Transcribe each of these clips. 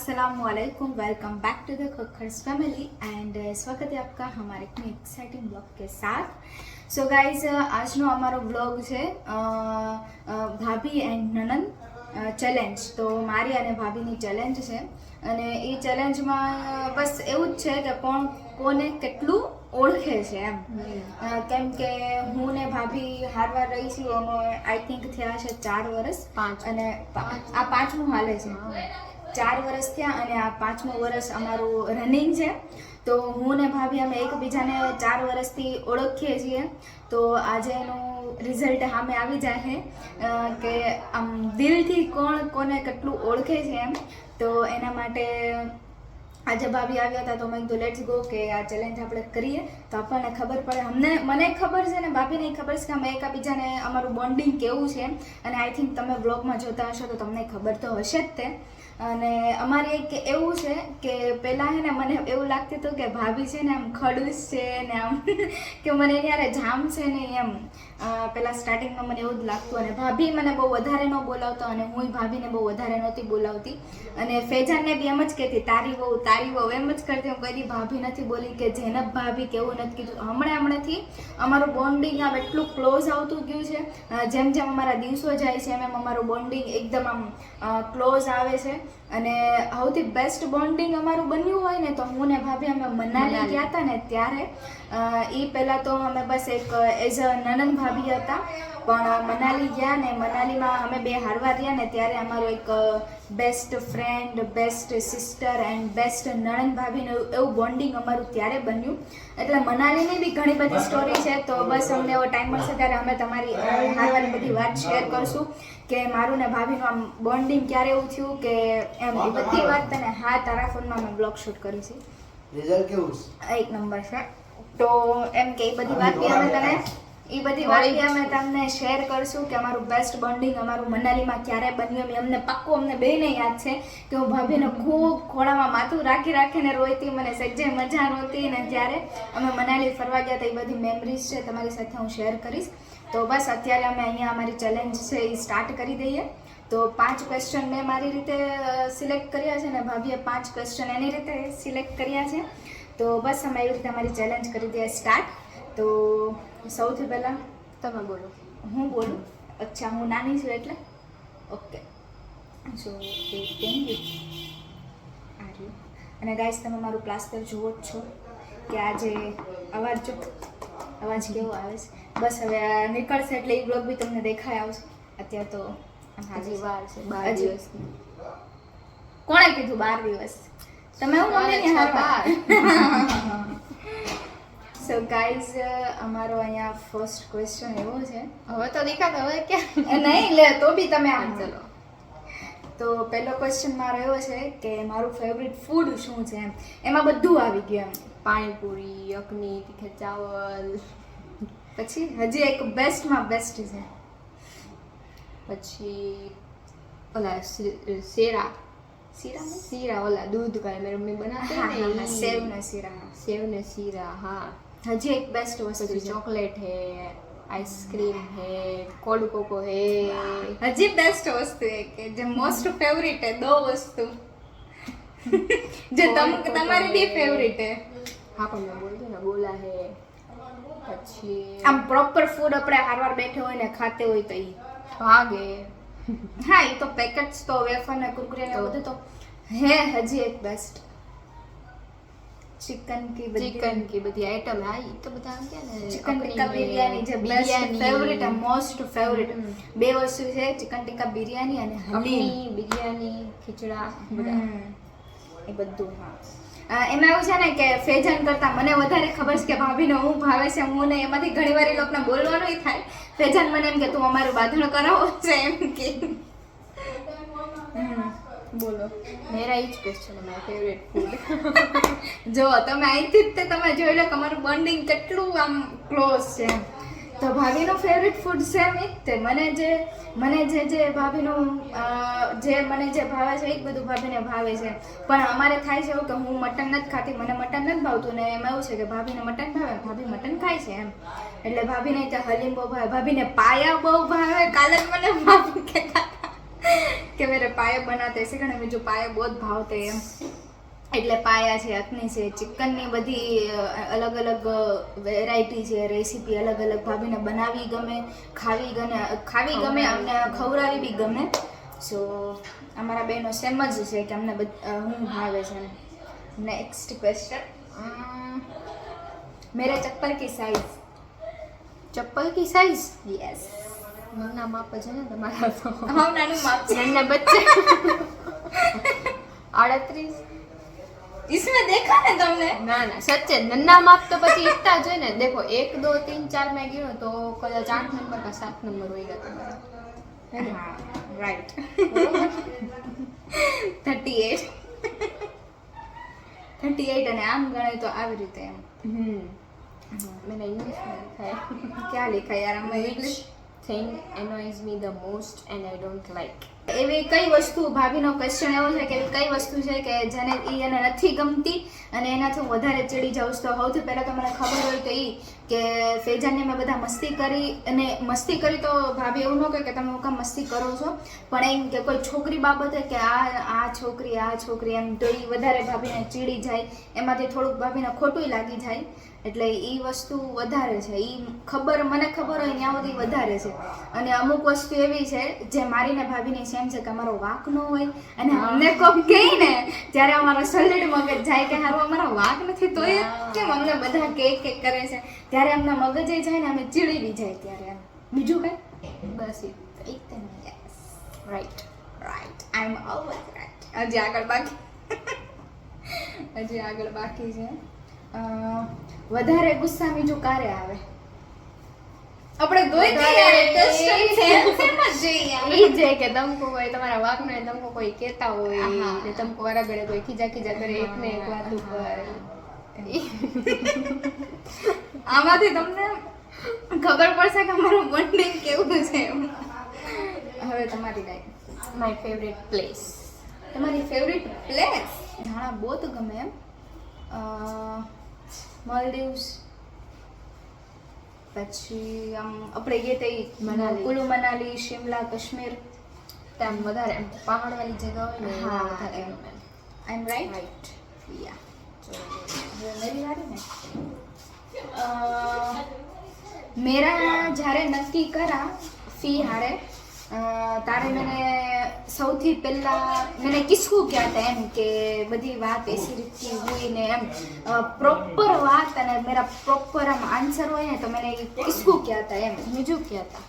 अस्सलामुअलैकुम, welcome back to the Khakhars family and स्वागत है आपका हमारे एक एक्साइटिंग ब्लॉग के साथ. સો ગાઈઝ, આજનો અમારો બ્લોગ છે ભાભી એન્ડ નણંદ ચેલેન્જ. તો મારી અને ભાભીની ચેલેન્જ છે અને એ ચેલેન્જમાં બસ એવું જ છે કે કોને કેટલું ઓળખે છે એમ. કેમ કે હું ને ભાભી હારવાર રહી છું અમે આઈ થિંક થયા છે 4 વર્ષ અને આ પાંચમું હાલે છે. 4 વર્ષ થયા અને આ 5મું વર્ષ અમારું રનિંગ છે. તો હું ને ભાભી અમે એકબીજાને 4 વર્ષથી ઓળખીએ છીએ. તો આજે એનું રિઝલ્ટ સામે આવી જાય છે કે આમ દિલથી કોને કેટલું ઓળખે છે એમ. તો એના માટે આજે ભાભી આવ્યા હતા તો મેં કીધું લેટ્સ ગો કે આ ચેલેન્જ આપણે કરીએ તો આપણને ખબર પડે. મને ખબર છે ને ભાભીને ખબર છે કે અમે એકબીજાને અમારું બોન્ડિંગ કેવું છે અને આઈ થિંક તમે બ્લોગમાં જોતા હશો તો તમને ખબર તો હશે જ તે. અને અમારે એક એવું છે કે પહેલાં છે ને મને એવું લાગતું હતું કે ભાભી છે ને આમ ખડૂસ છે ને આમ કે મને એની યારે જામ છે ને એમ. પહેલાં સ્ટાર્ટિંગમાં મને એવું જ લાગતું અને ભાભી મને બહુ વધારે ન બોલાવતો અને હું ભાભીને બહુ વધારે નહોતી બોલાવતી. અને ફેજાનને બી એમ જ કહેતી તારી બહુ એમ જ કરતી. હું કદી ભાભી નથી બોલી કે જેનબ ભાભી કેવું નથી કીધું. હમણાંથી અમારું બોન્ડિંગ આમ એટલું ક્લોઝ આવતું ગયું છે. જેમ જેમ અમારા દિવસો જાય છે એમ અમારું બોન્ડિંગ એકદમ આમ ક્લોઝ આવે છે. અને સૌથી બેસ્ટ બોન્ડિંગ અમારું બન્યું હોય ને તો હું ને ભાભી અમે મનાલી ગયા હતા ને ત્યારે એ પહેલાં તો અમે બસ એક એઝ અ નણંદ ભાભી હતા. પણ મનાલી ગયા ને મનાલીમાં અમે બે હારવાર રહ્યા ને ત્યારે અમારો એક best friend, best sister and best નણંદ ભાભીનું એવું બોન્ડિંગ અમારું ત્યારે બન્યું. એટલે મનાલીની બી ઘણી બધી સ્ટોરી છે. તો બસ અમને એવો ટાઈમ મળશે ત્યારે અમે તમારી હારવાની બધી વાત શેર કરશું કે મારું ને ભાભીનું આમ બોન્ડિંગ ક્યારે એવું થયું કે એમ એ બધી વાત તને તારા ફોનમાં મેં બ્લોગ શૂટ કરી છે. રિઝલ્ટ કેવું છે? 1 નંબર છે. તો એમ કે એ બધી વાત બી અમે તમને શેર કરશું કે અમારું બેસ્ટ બોન્ડિંગ અમારું મનાલીમાં ક્યારે બન્યું. અમને પાક્કું અમને બેયને યાદ છે કે હું ભાભીને ખૂબ ખોળામાં માથું રાખીને રોઈતી. મને સજ્જે મજા નહોતી ને ત્યારે અમે મનાલી ફરવા ગયા હતા. એ બધી મેમરીઝ છે તમારી સાથે હું શેર કરીશ. તો બસ અત્યારે અમે અહીંયા અમારી ચેલેન્જ છે એ સ્ટાર્ટ કરી દઈએ. તો 5 ક્વેશ્ચન મેં મારી રીતે સિલેક્ટ કર્યા છે ને ભાભીએ 5 ક્વેશ્ચન એની રીતે સિલેક્ટ કર્યા છે. તો બસ અમે એવી રીતે અમારી ચેલેન્જ કરી દઈએ સ્ટાર્ટ. તો સૌથી પહેલાં તમે બોલો. હું બોલું? અચ્છા, હું નાની છું એટલે ઓકે. સો અને ગાઈસ તમે મારું પ્લાસ્ટર જુઓ જ છો કે આજે અવાજ કેવો આવે છે. બસ હવે નીકળશે એટલે એ બ્લોગ બી તમને દેખાય આવશે. અત્યારે તો હજી વાર છે 12 દિવસની. કોણે કીધું 12 દિવસ? તમે હું મમ્મીની હાર. સો ગાઈઝ, અમારો અહીંયા ફર્સ્ટ ક્વેશ્ચન એવો છે. હવે તો દેખાતો હવે ક્યાં નહીં લે તો બી તમે આમ ચલો. તો પહેલો ક્વેશ્ચન મારો એવો છે કે મારું ફેવરિટ ફૂડ શું છે એમ. એમાં બધું આવી ગયું એમ. પાણીપુરી, યકની, તીખા ચાવલ, પછી હજી એક બેસ્ટમાં બેસ્ટ છે. પછી ઓલા શીરા ઓલા દૂધ વાળા મેરી મમ્મી બનાવતી ને સેવ ને શીરા. હા, હજી એક બેસ્ટ વસ્તુ છે. ચોકલેટ હે, આઈસ્ક્રીમ હે, કોલ્ડ કોકો હે. હજી બેસ્ટ વસ્તુ है કે જે મોસ્ટ ફેવરિટ है 2 વસ્તુ જે તમારી બી ફેવરિટ है. હા પણ મેં બોલતી ને ગોલા હે. પછી આમ પ્રોપર ફૂડ આપણે હારવાર બેઠે હોય ને ખાતે હોય તો ઈ ભાગે. હા, એ તો પેકેટ્સ તો વેફર ને કુરકુરે ને બધું તો હે. હજી એક બેસ્ટ ચિકન કી બધી આઈટમ આવી તો બધા કે ને ચિકન ટિક્કા બિરયાની જે બેસ્ટ ફેવરિટ અને મોસ્ટ ફેવરિટ 2 વસ્તુ છે. ચિકન ટિક્કા બિરયાની અને હલીમ બિરયાની, ખીચડા બધા એ બધું. હા, એમાં એવું છે ને કે ફેજાન કરતા મને વધારે ખબર છે કે ભાભીને હું ભાવે છે. હું ને એમાંથી ઘણી વાર એ લોકોને બોલવાનું થાય. ફેજાન મને એમ કે તું અમારું બાંધણ કરાવો છે એમ કે. બોલો. મેરા ઈ જ ક્વેશ્ચન માય ફેવરેટ ફૂડ. જો તમે અહીંથી જ તમે જોઈ લો કે અમારું બોન્ડિંગ કેટલું આમ ક્લોઝ છે. તો ભાભીનું ફેવરેટ ફૂડ છે એમ તે મને જે ભાભીનું મને જે ભાવે છે એ જ બધું ભાભીને ભાવે છે. પણ અમારે થાય છે એવું કે હું મટન નથી ખાતી, મને મટન નથી ભાવતું ને એમાં એવું છે કે ભાભીને મટન ભાવે, ભાભી મટન ખાય છે એમ. એટલે ભાભીને ત્યાં હલીમ બહુ ભાવે, ભાભીને પાયા બહુ ભાવે. કાલે જ મને ભાભી કહેતા कि मेरे पाए बनाते શીખે ને मुझे पाए बहुत भावते એમ એટલે પાયા છે, અખની છે, ચિકનની બધી અલગ અલગ વેરાયટી છે, રેસીપી અલગ અલગ ભાભીને બનાવી ગમે, ખાવી ગમે અમને ખવડાવી બી ગમે. સો અમારા બેનો સેમ જ છે કે અમને હું ભાવે છે. નેક્સ્ટ ક્વેશ્ચન, मेरे चप्पल की साइज. चप्पल की साइज यस. નાના માપ છે ને તમારા તો. હા નાનું માપ છે. નાના બચ્ચે 38. इसमें देखा ने तुमने? ના ના સચ્ચે નન્ના માપ તો પછી ઇતના જ હોય ને. દેખો 1 2 3 4 મેં ગયો તો કદાચ 8 નંબર કા 7 નંબર હોય ગયા તમારા. હા રાઈટ. 38 અને આમ ગણે તો આવી રીતે એમ. मैंने इंग्लिश में लिखा है. क्या लिखा यार हमें English? Thing annoys me the most and I don't like. એવી કઈ વસ્તુ, ભાભીનો ક્વેશ્ચન એવો છે કે એવી કઈ વસ્તુ છે કે જેને એને નથી ગમતી અને એનાથી હું વધારે ચડી જાઉં છું. તો સૌથી પહેલાં તો મને ખબર હોય તો એ કે ફેજાનને મેં બધા મસ્તી કરી, અને મસ્તી કરી તો ભાભી એવું ન કહે કે તમે હું કામ મસ્તી કરો છો, પણ એમ કે કોઈ છોકરી બાબતે કે આ છોકરી એમ, તો એ વધારે ભાભીને ચીડી જાય, એમાંથી થોડુંક ભાભીને ખોટું લાગી જાય. એટલે એ વસ્તુ વધારે છે. એ ખબર મને ખબર હોય ત્યાં સુધી વધારે છે. અને અમુક વસ્તુ એવી છે જે મારીને ભાભીની સેમ છે કે અમારો વાંક ન હોય, અને અમને કોક કહે ને ત્યારે અમારો સલેડ મગજ જાય કે હારું અમારો વાંક નથી તો એ કેમ અમને બધા કે કરે છે, ત્યારે અમને મગજે જાય ને અમે ચીડી બી જાય ત્યારે. બીજું કઈ? બસ right I am always right. હજી આગળ બાકી છે. વધારે ગુસ્સા બીજું કારે આવે? આપણે દોઈ ઈ છે કે તમકો કોઈ તમારા વાક ને તમકો કોઈ કહેતા હોય ને તમકો વારાગળે કોઈ ખીજા કરે એકને એક વાત ઉપર. આમાંથી તમને ખબર પડશે કે અમારું બોન્ડિંગ કેવું છે. હવે તમારી લાઈફ. My favourite place. તમારી ફેવરેટ પ્લેસ? ઘણા બહુ તો ગમે એમ. માલદીવ્સ, પછી આમ આપણે ગયે તે કુલુ મનાલી, શિમલા, કાશ્મીર. તેમ વધારે એમ પહાડવાળી જગ્યા હોય ને હા, વધારે એમ. ગમે. આઈ એમ રાઈટ? યા. मेरी बारी में मेरा જ્યારે નક્કી કરા ફી હારે તારે मैंने સૌથી પહેલા मैंने किसको क्या था એમ કે બધી વાત એસી રીતની હોય ને એમ પ્રોપર વાત અને મેરા પ્રોપર આમ આન્સર હોય ને તો मैंने किसको क्या था એમ. બીજું ક્યાં હતા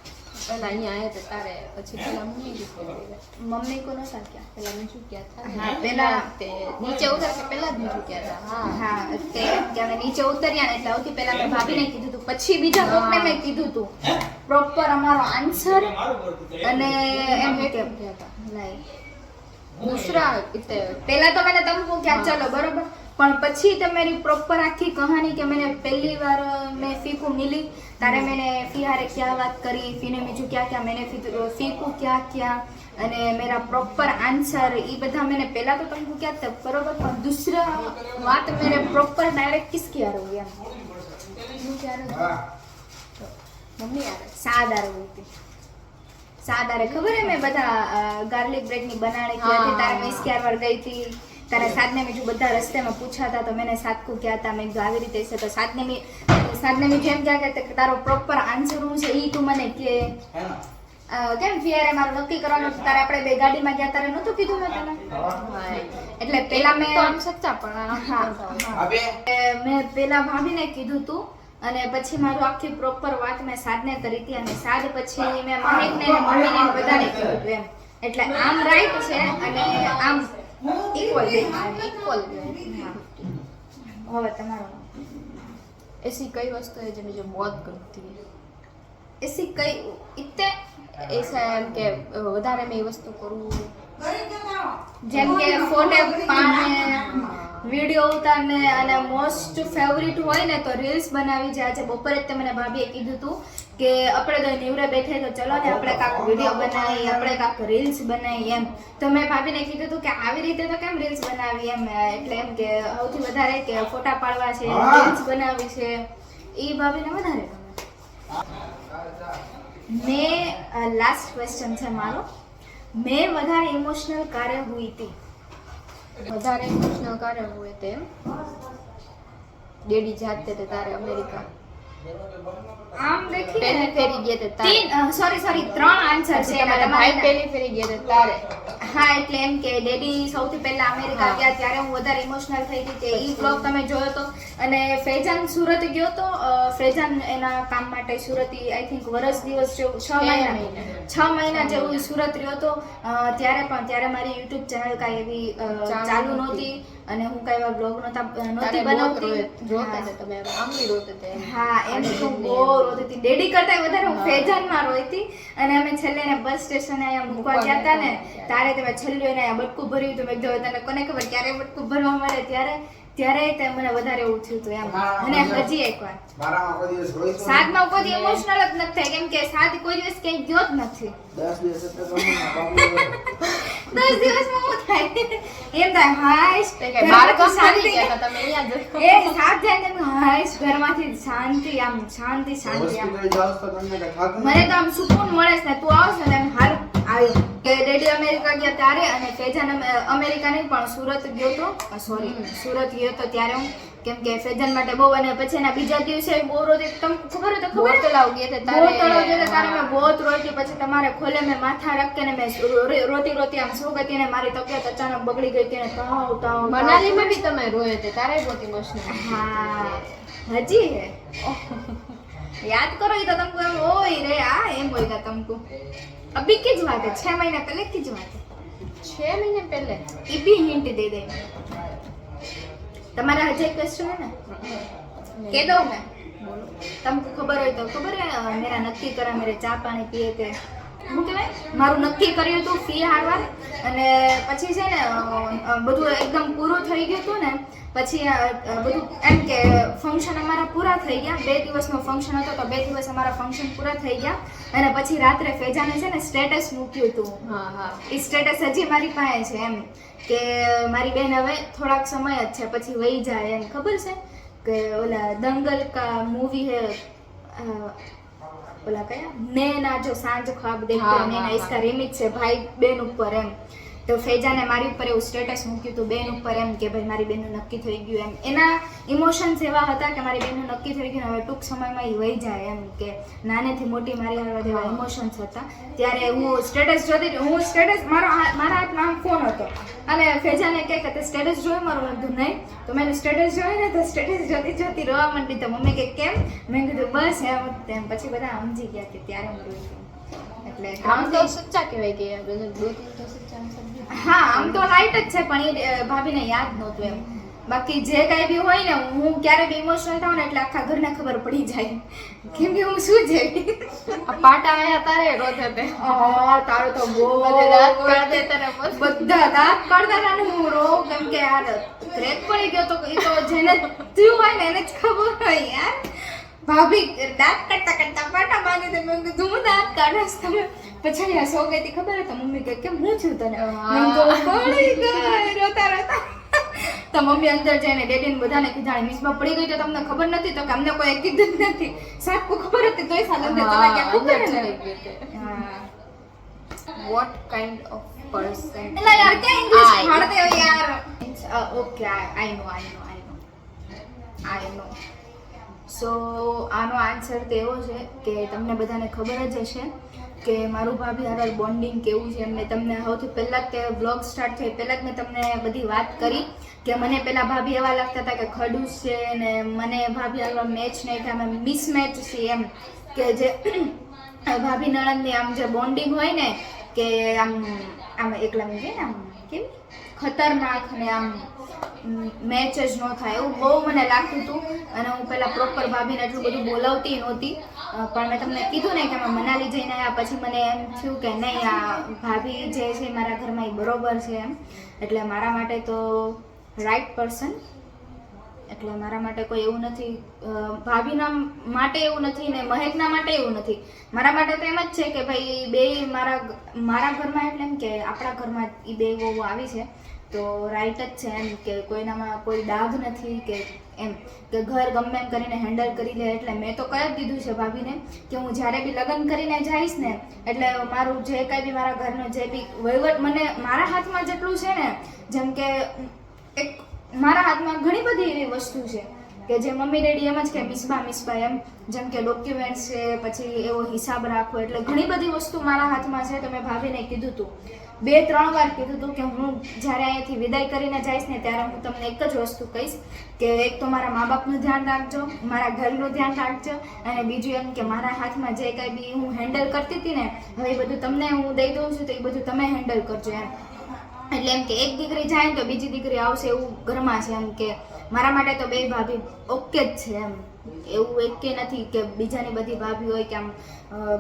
પહેલા અહીંયા આવ્યા હતા તારે, પછી પેલા મમ્મી કો નતા क्या પેલા બીજું ક્યાં હતા. હા પેલા તે નીચે ઉતર કે પેલા જ બીજું ક્યાં હતા. હા તે કે અમે નીચે ઉતર્યા ને એટલે સૌથી પહેલા મેં ભાભીને કીધું હતું, પછી બીજા કોકને મેં કીધું હતું પ્રોપર અમારો આન્સર. અને એમ કે ક્યાં હતા નહીં दूसरा इतने पहला तो मैंने तुमको क्या चलो बरोबर, પણ પછી તો मेरी प्रॉपर આખી કહાની કે मैंने पहली बार मैं फी को मिली तारे मैंने फी हारे क्या बात करी, फी ने मुझे क्या क्या मैंने फी को क्या क्या અને मेरा प्रॉपर आंसर ये બધા मैंने पहला तो तुमको क्या था बरोबर, पर दूसरा बात मेरे प्रॉपर डायरेक्ट किसकी आ रही है मम्मी यार साद आ रही थी. साद आ रही खबर है मैं बता गार्लिक ब्रेड ની बनाने की थी तारे मैं इसके बार गई थी तारे साथ ने मुझे બધા रस्ते में पूछा था तो मैंने साथ को क्या था मैं આવી રીતે છે તો साथ ने मुझे એમ क्या कहते તારો પ્રોપર આન્સર હું છે ઈ તું મને કે કેમ ફિયારે મારું નક્કી કરવાનું તારે આપણે બે ગાડીમાં ગયા તારે નહોતું કીધું મેં તને એટલે પેલા મેં તો આમ સચ્ચા પણ મેં પેલા ભાભીને કીધું તું અને પછી મારું આખી પ્રોપર વાત મેં સાદને કરી હતી અને સાદ પછી મેં મહેકને અને મમ્મીને બધાને કીધું હતું એમ. એટલે આમ રાઈટ છે અને આમ ઇક્વલ इक्वल હવે તમારો ऐसी कई वस्तु है जो मुझे बहुत गमती है. એસી કઈ ઇત્તે ऐसा है कि વધારે મેં એ વસ્તુ કરું જેમ કે ફોટો પાડને વિડિયો ઉતારને અને મોસ્ટ ફેવરિટ હોય ને તો રીલ્સ બનાવી છે. આજે બપોરે જ મને ભાભીએ કીધું હતું કે આપણે તો નિવરે બેઠે તો ચલો ને આપણે કાંક વિડીયો બનાવી આપણે કાંક રીલ્સ બનાવી એમ. તો મેં ભાભીને કીધું હતું કે આવી રીતે તો કેમ રીલ્સ બનાવી એમ, એટલે એમ કે સૌથી વધારે કે ફોટા પાડવા છે રીલ્સ બનાવી છે એ ભાભીને વધારે ગમે. મેં લાસ્ટ ક્વેશ્ચન છે મારો. मैं વધારે ઇમોશનલ कार्य हुई थी વધારે ઇમોશનલ કાર્ય હોય તેમ ડેડી જાતે તે તારે અમેરિકા આમ देखिए પહેલી ફેરી ગયા તે તારે तीन सॉरी ત્રણ આન્સર છે તમારા ભાઈ પહેલી ફેરી ગયા તે તારે હા એટલે એમ કે ડેડી સૌથી પહેલા અમેરિકા ગયા ત્યારે હું વધારે ઇમોશનલ થઈ હતી કે ઈ બ્લોગ તમે જોયો તો અને ફૈજાન સુરત ગયો તો ફૈજાન એના કામ માટે સુરત આઈ થિંક વર્ષ દિવસ જેવું 6 મહિના જેવું સુરત રહ્યો તો ત્યારે મારી યુટ્યુબ ચેનલ કાંઈ એવી ચાલુ નહોતી અને હું કાંઈ એવા બ્લોગ નહોતી બનાવતી રોતા હતા તમે આમલી રોતા હતા હા એમ તો બહુ રોતી હતી ડેડી કરતા વધારે હું ફૈજાનમાં રોતી અને અમે છેલ્લે એને બસ સ્ટેશને અહીંયા મૂકવા ગયા હતા ને ત્યારે તમે છેલ્લું એને અહીંયા બટકું ભર્યું હતું મેં કીધું તને કોને ખબર ક્યારે બટકું ભરવા મળે ત્યારે તે મને વધારે એવું થયું હતું એમ અને હજી એકવાર મારામાં કોઈ દિવસ રોઈ તો સાદમાં કોઈ ઇમોશનલ જ નથી થાય કેમ કે સાદ કોઈ દિવસ ક્યાંય ગયો જ નથી 10 દિવસ એટલે ગમે બાપુ 10 દિવસમાં શું થાય એમ થાય હાઈશ તે કે બાર કામ શાંતિ ગયા હતા તમે અહીંયા જ એ સાત જાય ને હાઈશ ઘરમાંથી શાંતિ આમ શાંતિ આમ હોસ્પિટલ જાવ તો તમને કઈ થાક મને તો આમ સુકૂન મળે છે ને તું આવશે ને એમ હારું આવ્યો કે ડેડી અમેરિકા ગયા ત્યારે અને ફૈજાન અમેરિકા નહીં પણ સુરત ગયો તો સુરત ગયો તો ત્યારે હું કેમ કે ફૈજાન માટે બહુ અને પછી એના બીજા દિવસે બહુ રોતી તમને ખબર હોય તો ખબર બોતલાવ ગયા તે તારે તારે તારે મેં બહુ રોતી પછી તમારે ખોલે મેં માથા રાખે ને મેં રોતી આમ શું કરતી ને મારી તબિયત અચાનક બગડી ગઈ હતી ને તાવ મનાલીમાં બી તમે રોયે તે તારે બહુ ઇમોશનલ હા હજી હે याद करो ये तो तुमको हम ओई रे आ एम होएगा तुमको अभी की बात है 6 महीने पहले की बात है 6 महीने पहले ये भी हिंट दे दे तुम्हारा हजे क्वेश्चन है ना कह दो मैं तुमको खबर हो तो खबर है मेरा नक्की करा मेरे चा पानी पिए थे હું કહેવાય મારું નક્કી કર્યું હતું ફી હારવાર અને પછી છે ને બધું એકદમ પૂરું થઈ ગયું હતું ને પછી બધું એમ કે ફંક્શન અમારા પૂરા થઈ ગયા 2 દિવસનો ફંક્શન હતો તો 2 દિવસ અમારા ફંક્શન પૂરા થઈ ગયા અને પછી રાત્રે ફૈજાને છે ને સ્ટેટસ મૂક્યું હતું હા એ સ્ટેટસ હજી મારી પાસે છે એમ કે મારી બેન હવે થોડાક સમય જ છે પછી વહી જાય એમ ખબર છે કે ઓલા દંગલ કા મૂવી હે बोला क्या नैना जो सांझ ख्वाब देखते हैं नैना इसका रिमिक्स है भाई बेन ऊपर एम तो फैजाने मारी ઉપર એવું સ્ટેટસ મૂક્યું તો બેન ઉપર એમ કે ભાઈ મારી બેનનું નક્કી થઈ ગયું એમ એના ઇમોશન્સ એવા હતા કે મારી બેનનું નક્કી થઈ ગયું હવે ટૂંક સમયમાં એ વહી જાય એમ કે નાનેથી મોટી મારી હાલવા જેવા ઇમોશન્સ હતા ત્યારે હું સ્ટેટસ જોતી હું સ્ટેટસ મારા હાથમાં આમ ફોન હતો અને ફૈજાને કહે કે તે સ્ટેટસ જોયું મારું બધું નહીં તો મેં સ્ટેટસ જોયું ને તો સ્ટેટસ જોતી રોવા માંડી તો મમ્મી કે કેમ મેં કીધું બસ એમ પછી બધા સમજી ગયા કે ત્યારે હું રોઈ એટલે આમ તો સચ્ચા કહેવાય કે દો તીન તો સચ્ચા હા આમ તો લાઈટ જ છે પણ એ ભાભીને યાદ નહોતું એમ બાકી જે કાંઈ બી હોય ને હું ક્યારે બી ઇમોશનલ થાઉં ને એટલે આખા ઘરને ખબર પડી જાય કેમ કે હું શું જેવી આ પાટા આયા તારે રોતે તે તારો તો બહુ દાંત કાઢે તને બધા દાંત કાઢતા હતા ને હું રો કેમ કે યાર ક્રેક પડી ગયો તો એ તો જેને થયું હોય ને એને જ ખબર હોય યાર ભાભી દાંત કાઢતા પાટા માંગે તો મેં કીધું હું દાંત કાઢસ તમે પછી આ સો ગઈ ખબર તો મમ્મી કે કેમ હું છું તને મેં તો પડી ગઈ રોતા તો મમ્મી અંદર જઈને ડેડીને બધાને કીધા મિસમાં પડી ગઈ તો તમને ખબર નથી તો કે અમને કોઈ કીધું જ નથી સાહેબ ખબર હતી તોય સાલ અંદર તમે ક્યાં ખબર નથી હા what kind of person એટલે યાર કે ઇંગ્લિશ ભણતે હો યાર ઓકે આઈ નો સો આનો આન્સર તો એવો છે કે તમને બધાને ખબર જ હશે કે મારું ભાભી હારે બોન્ડિંગ કેવું છે મેં તમને સૌથી પહેલાં જ તે બ્લોગ સ્ટાર્ટ થઈ પહેલાં જ મેં તમને બધી વાત કરી કે મને પહેલાં ભાભી એવા લાગતા હતા કે ખડૂસ છે ને મને ભાભી હારે મેચ નહીં થાય અમે મિસમેચ છીએ એમ કે જે ભાભી નણંદની આમ જે બોન્ડિંગ હોય ને કે આમ એકલા કહે ને આમ કેવી ખતરનાક ને આમ મેચ જ ન થાય એવું બહુ મને લાગતું હતું અને હું પહેલાં પ્રોપર ભાભીને એટલું બધું બોલાવતી નહોતી પણ મેં તમને કીધું ને કે અમે મનાલી જઈને આવ્યા પછી મને એમ થયું કે નહીં આ ભાભી જે છે મારા ઘરમાં એ બરોબર છે એમ એટલે મારા માટે તો રાઈટ પર્સન એટલે મારા માટે કોઈ એવું નથી ભાભીના માટે એવું નથી ને મહેકના માટે એવું નથી મારા માટે તો એમ જ છે કે ભાઈ બે મારા ઘરમાં એટલે એમ કે આપણા ઘરમાં એ બે વહુ આવી છે તો રાઈટ જ છે એમ કે કોઈનામાં કોઈ દાગ નથી કે એમ કે ઘર ગમે એમ કરીને હેન્ડલ કરી લે. એટલે મેં તો કહી જ દીધું છે ભાભીને કે હું જ્યારે બી લગ્ન કરીને જઈશ ને એટલે મારું જે કાંઈ બી મારા ઘરનો જે બી વહીવટ મને મારા હાથમાં જેટલું છે ને, જેમ કે એક મારા હાથમાં ઘણી બધી એવી વસ્તુ છે કે જે મમ્મી ડેડી એમ જ કે મિસબા એમ, જેમ કે ડોક્યુમેન્ટ્સ છે, પછી એવો હિસાબ રાખવો, એટલે ઘણી બધી વસ્તુ મારા હાથમાં છે. તો મેં ભાભીને કીધું હતું, 2-3 વાર કીધું હતું કે હું જ્યારે અહીંયાથી વિદાય કરીને જઈશ ને ત્યારે હું તમને એક જ વસ્તુ કહીશ કે એક તો મારા મા બાપનું ધ્યાન રાખજો, મારા ઘરનું ધ્યાન રાખજો, અને બીજું એમ કે મારા હાથમાં જે કાંઈ બી હું હેન્ડલ કરતી હતી ને હવે એ બધું તમને હું દઈ દઉં છું તો એ બધું તમે હેન્ડલ કરજો એમ. એટલે એમ કે એક દીકરી જાય ને તો બીજી દીકરી આવશે એવું ઘરમાં છે એમ કે મારા માટે તો બે ભાભી ઓકે જ છે એમ. એવું એક કે નથી કે બીજાની બધી ભાભી હોય કે આમ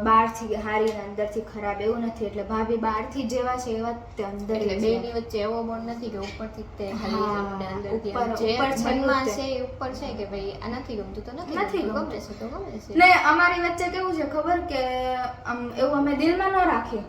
બહારથી હારી ને અંદરથી ખરાબ, એવું નથી. એટલે ભાભી બહારથી જેવા છે એવા જ તે અંદર એટલે છે. બેની વચ્ચે એવો બોન્ડ નથી કે ઉપરથી જ તે ખાલી હા, તમને અંદરથી ઉપર- જે ઉપર છે મનમાં એવું જ છે એ ઉપર છે કે ભાઈ આ નથી ગમતું તો નથી નથી ગમતું, ગમતું. ગમે છે તો ગમે છે. ને અમારી વચ્ચે કેવું છે ખબર કે આમ એવું અમે દિલમાં ન રાખીએ.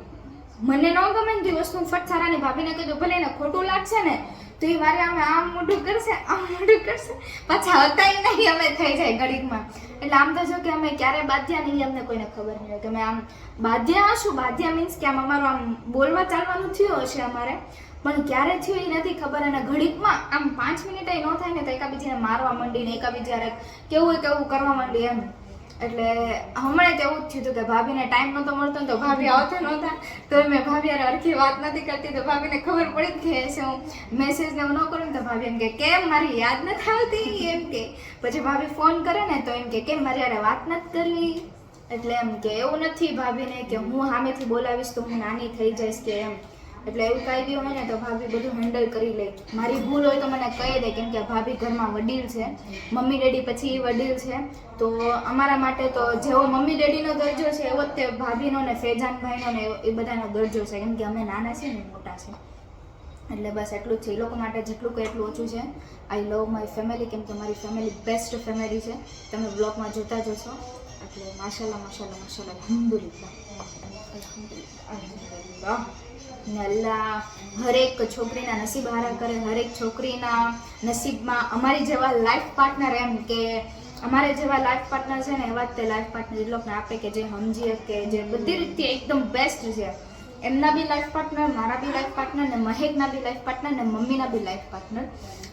મને ન ગમે ને તે વસ્તુ ફટસારાની ભાભીને કીધું ભલે એને ખોટું લાગશે ને તો એ મારે અમે આમ મોઢું કરશે આમ મોઢું કરશે, પાછા હતા નહીં અમે થઈ જાય ઘડીકમાં. એટલે આમ તો જો કે અમે ક્યારે બાધ્યા નહીં અમને કોઈને ખબર નહીં હોય કે અમે આમ બાધ્યા હશું. બાધ્યા મીન્સ કે આમ અમારું આમ બોલવા ચાલવાનું થયું હશે અમારે, પણ ક્યારે થયું એ નથી ખબર. અને ઘડીકમાં આમ 5 મિનિટ ન થાય ને તો એકાબીજાને મારવા માંડીને એકાબીજાને કેવું હોય કેવું કરવા માંડી એમ. એટલે હમણાં તો એવું જ થયું હતું કે ભાભીને ટાઈમ નહોતો મળતો ને તો ભાભી આવતા નહોતા તો મેં ભાભી યાર અરખી વાત નથી કરતી તો ભાભીને ખબર પડી જ કે છે હું મેસેજ ને એવું ન કરું ને તો ભાભી એમ કે કેમ મારી યાદ નથી આવતી એમ કે. પછી ભાભી ફોન કરે ને તો એમ કે કેમ મારી યાર વાત નથી કરવી. એટલે એમ કે એવું નથી ભાભીને કે હું સામેથી બોલાવીશ તો હું નાની થઈ જઈશ કે એમ. એટલે એવું કાંઈ બી હોય ને તો ભાભી બધું હેન્ડલ કરી લે. મારી ભૂલ હોય તો મને કહી દે કેમ કે ભાભી ઘરમાં વડીલ છે, મમ્મી ડેડી પછી એ વડીલ છે. તો અમારા માટે તો જેવો મમ્મી ડેડીનો દરજ્જો છે એવો જ તે ભાભીનો ને ફેજાનભાઈનો ને એ બધાનો દરજ્જો છે કેમ કે અમે નાના છીએ ને મોટા છે. એટલે બસ એટલું જ છે. એ લોકો માટે જેટલું કંઈ એટલું ઓછું છે. આઈ લવ માય ફેમિલી કેમ કે મારી ફેમિલી બેસ્ટ ફેમિલી છે. તમે બ્લોગમાં જોતા જશો. એટલે માશાલ્લાહ માશાલ્લાહ માશાલ્લાહ અલ્હમ્દુલિલ્લાહ અલ્હમ્દુલિલ્લાહ. ને અલ્લાહ હરેક છોકરીના નસીબ હારા કરે, હરેક છોકરીના નસીબમાં અમારી જેવા લાઈફ પાર્ટનર એમ કે અમારે જેવા લાઈફ પાર્ટનર છે ને એવા જ તે લાઈફ પાર્ટનર એ લોકોને આપે કે જે સમજી કે જે બધી રીતે એકદમ બેસ્ટ છે. એમના બી લાઈફ પાર્ટનર, મારા બી લાઈફ પાર્ટનર, ને મહેકના બી લાઈફ પાર્ટનર, ને મમ્મીના બી લાઈફ પાર્ટનર.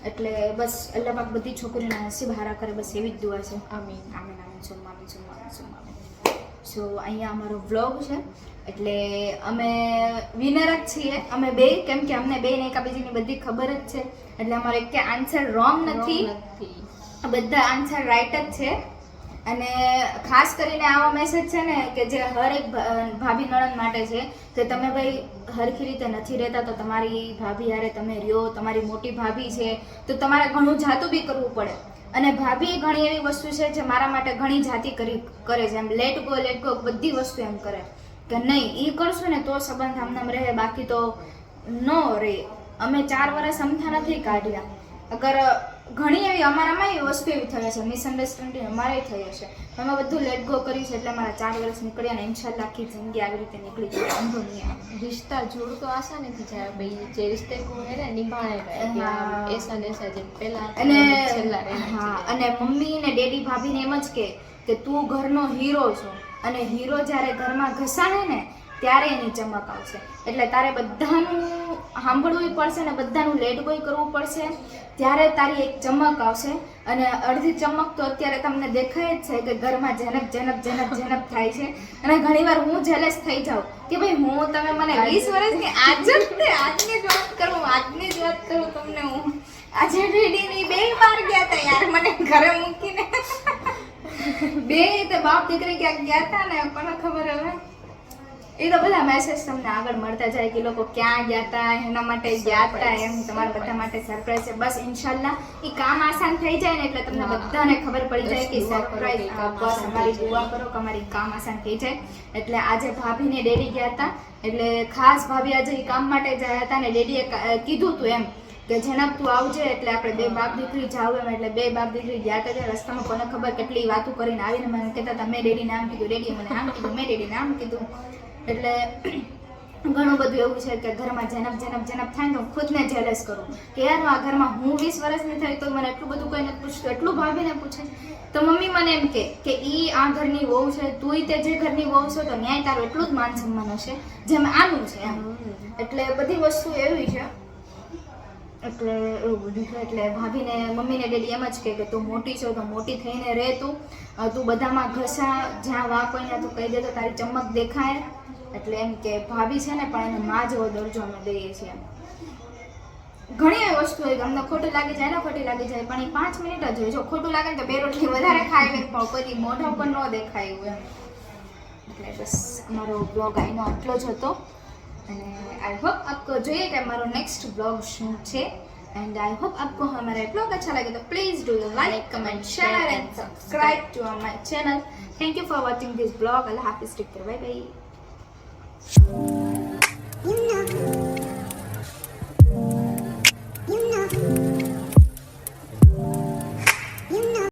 એટલે બસ અલ્લાહ પાક બધી છોકરીના નસીબ હારા કરે, બસ એવી જ દુઆ છે. આમીન આમીન આમીન સુમ્મા આમીન સુમ્મા આમીન સુમ્મા આમીન. સો અહીંયા અમારો વ્લોગ છે એટલે અમે વિનર જ છીએ અમે બે, કેમ કે અમને બે ને એકાબીજીની બધી ખબર જ છે. એટલે અમારો એક આન્સર રોંગ નથી, બધા આન્સર રાઈટ જ છે. અને ખાસ કરીને આવો મેસેજ છે ને કે જે હર એક ભાભી નણંદ માટે છે કે તમે ભાઈ હરખી રીતે નથી રહેતા તો તમારી ભાભી યારે તમે રહ્યો. તમારી મોટી ભાભી છે તો તમારે ઘણું જાતું બી કરવું પડે. અને ભાભી ઘણી એવી વસ્તુ છે જે મારા માટે ઘણી જાતિ કરે છે એમ. લેટ ગો બધી વસ્તુ એમ કરે કે નહીં એ કરશું ને તો સંબંધ આમનામ રહે, બાકી તો ન રહે. અમે 4 વર્ષ અમથા નથી કાઢ્યા. અગર ઘણી એવી અમારામાં એ વસ્તુ એવી થઈ છે, મિસઅન્ડરસ્ટેન્ડિંગ અમારે થઈ હશે, અમે બધું લેટ ગો કર્યું છે એટલે અમારા 4 વર્ષ નીકળ્યા ને ઇન્શાલ્લાહ આખી જિંદગી આવી રીતે નીકળી જાય. વાંધો નહીં આવે. रिश्ता जुड़ तो आसान नहीं था भाई, જે रिश्ते को है ना निभाने का ऐसा ने ऐसा જે પહેલા અને છેલ્લા રહેના હા, અને મમ્મી ને ડેડી ભાભીને એમ જ કે તું ઘરનો હીરો છો અને હીરો જ્યારે ઘરમાં ઘસાણે ને ત્યારે એની ચમક આવશે. એટલે તારે બધાનું સાંભળવું પડશે ને બધાનું લેટ ગોઈ કરવું પડશે ત્યારે તારી એક ચમક આવશે. અને અડધી ચમક તો અત્યારે તમને દેખાય જ છે કે ઘરમાં જનક થાય છે. અને ઘણીવાર હું જેલસ થઈ જાઉં કે ભાઈ હું તમે મને 20 વર્ષની આજની જ વાત કરું તમને. હું આજે ડેડીની 2 વાર ગયા હતા યાર મને ઘરે મૂકીને. 2 તો બાપ દીકરી ક્યાંક ગયા હતા ને કોને ખબર. હવે એ તો બધા મેસેજ તમને આગળ મળતા જાય કે લોકો ક્યાં ગયા હતા, એના માટે ગયા હતા એમ. તમારા બધા માટે સરપ્રાઈઝ છે. બસ ઇન્શાલ્લાહ એ કામ આસાન થઈ જાય ને એટલે તમને બધાને ખબર પડી જાય કે સરપ્રાઈઝ. બસ અમારી દુઆ કરો કે અમારી કામ આસાન થઈ જાય. એટલે આજે ભાભીને ડેડી ગયા હતા એટલે ખાસ ભાભી આજે એ કામ માટે ગયા હતા ને ડેડીએ કીધું હતું એમ કે જેનબ તું આવજે એટલે આપણે 2 બાપ દીકરી જાવ એમ. એટલે 2 બાપ દીકરી ગયા હતા. રસ્તામાં કોને ખબર કેટલી વાતો કરીને આવીને મને કહેતા હતા મેં ડેડીને આમ કીધું, ડેડીએ મને આમ કીધું, મેં ડેડીને આમ કીધું. એટલે ઘણું બધું એવું છે કે ઘરમાં જનપ થાય ને તો હું ખુદને જેલસ કરું કે યાર આ ઘરમાં હું 20 વર્ષની થઈ તો મને એટલું બધું કોઈ નથી પૂછતું, એટલું ભાભીને પૂછે. તો મમ્મી મને એમ કે ઈ આ ઘરની વહુ છે, તુંય તે જે ઘરની વહુ છો તો ન્યાય તારું એટલું જ માન સન્માન હશે જેમ આનું છે એમ. એટલે બધી વસ્તુ એવી છે, એટલે એવું બધું છે. એટલે ભાભીને મમ્મીને ડેડી એમ જ કે તું મોટી છો તો મોટી થઈને રહે, તું બધામાં ઘસા જ્યાં વાંક હોય ને તું કહી દે તો તારી ચમક દેખાય. એટલે એમ કે ભાભી છે ને પણ એને માં જેવો દરજ્જો અમે દઈએ છીએ. ઘણી એવી વસ્તુ હોય કે અમને ખોટી લાગી જાય ને ખોટી લાગી જાય પણ એ 5 મિનિટ જ હોય. જો ખોટું લાગે ને તો 2 રોટલી વધારે ખાઈ લે પણ કોઈ મોઢા ઉપર ન દેખાય એવું એમ. એટલે બસ અમારો બ્લોગ આઈનો આટલો જ હતો અને आई होप आपको જોઈએ કે મારો નેક્સ્ટ બ્લોગ શું છે. एंड आई होप आपको हमारा ब्लॉग अच्छा लगे तो please do like comment share and subscribe to my channel. Thank you for watching this blog. अल्लाह हाफिज. Take care. Bye bye.